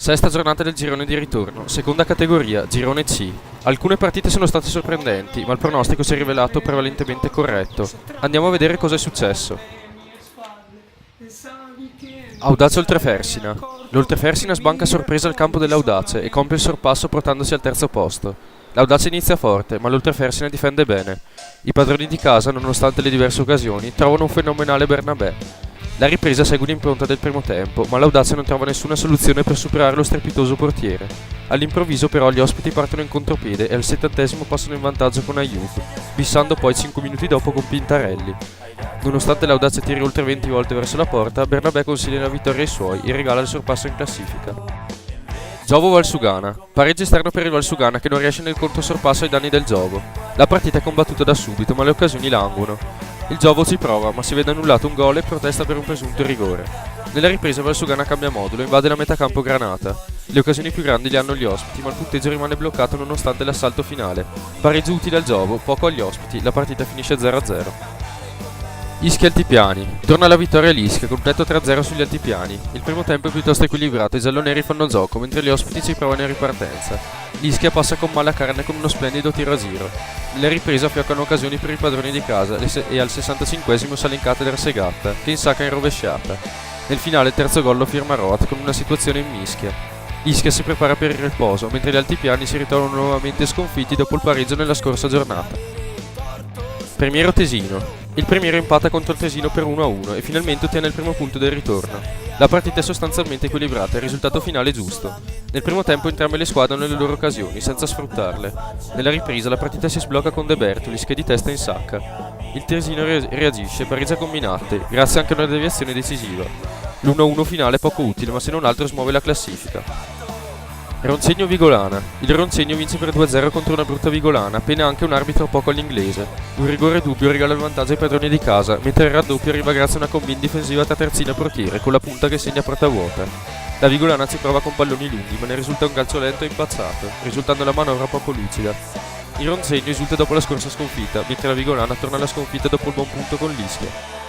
Sesta giornata del girone di ritorno, seconda categoria, girone C. Alcune partite sono state sorprendenti, ma il pronostico si è rivelato prevalentemente corretto. Andiamo a vedere cosa è successo. Audace Oltrefersina. L'Oltrefersina sbanca a sorpresa al campo dell'Audace e compie il sorpasso portandosi al terzo posto. L'Audace inizia forte, ma l'Oltrefersina difende bene. I padroni di casa, nonostante le diverse occasioni, trovano un fenomenale Bernabé. La ripresa segue l'impronta del primo tempo, ma l'Audace non trova nessuna soluzione per superare lo strepitoso portiere. All'improvviso però gli ospiti partono in contropiede e al 70° passano in vantaggio con Ayoub, bissando poi 5 minuti dopo con Pintarelli. Nonostante l'Audace tiri oltre 20 volte verso la porta, Bernabé consiglia la vittoria ai suoi e regala il sorpasso in classifica. Giovo Valsugana. Pareggio esterno per il Valsugana che non riesce nel controsorpasso ai danni del Giovo. La partita è combattuta da subito, ma le occasioni languono. Il Giovo ci prova, ma si vede annullato un gol e protesta per un presunto rigore. Nella ripresa Valsugana cambia modulo e invade la metacampo granata. Le occasioni più grandi le hanno gli ospiti, ma il punteggio rimane bloccato nonostante l'assalto finale. Pareggio utile al Giovo, poco agli ospiti, la partita finisce 0-0. Ischia Altipiani. Torna alla vittoria l'Ischia, completo 3-0 sugli Altipiani. Il primo tempo è piuttosto equilibrato e i gialloneri fanno gioco, mentre gli ospiti ci provano in ripartenza. L'Ischia passa con mala carne con uno splendido tiro a giro. Nella ripresa fioccano occasioni per i padroni di casa e al 65° sale in cattedra Segatta, che insacca in rovesciata. Nel finale il terzo gol lo firma Roat con una situazione in mischia. Ischia si prepara per il riposo, mentre gli Altipiani si ritrovano nuovamente sconfitti dopo il pareggio nella scorsa giornata. Premiero Tesino. Il Premiero empata contro il Tesino per 1-1 e finalmente ottiene il primo punto del ritorno. La partita è sostanzialmente equilibrata e il risultato finale è giusto. Nel primo tempo entrambe le squadre hanno le loro occasioni, senza sfruttarle. Nella ripresa la partita si sblocca con De Bertolis che di testa insacca. Il Tesino reagisce e pareggia con Minatte, grazie anche a una deviazione decisiva. L'1-1 finale è poco utile, ma se non altro smuove la classifica. Roncegno Vigolana. Il Roncegno vince per 2-0 contro una brutta Vigolana, pena anche un arbitro poco all'inglese. Un rigore dubbio regala il vantaggio ai padroni di casa, mentre il raddoppio arriva grazie a una combin difensiva tra terzino e portiere, con la punta che segna porta vuota. La Vigolana ci prova con palloni lunghi, ma ne risulta un calcio lento e impazzato, risultando la manovra poco lucida. Il Roncegno esulta dopo la scorsa sconfitta, mentre la Vigolana torna alla sconfitta dopo il buon punto con l'Ischia.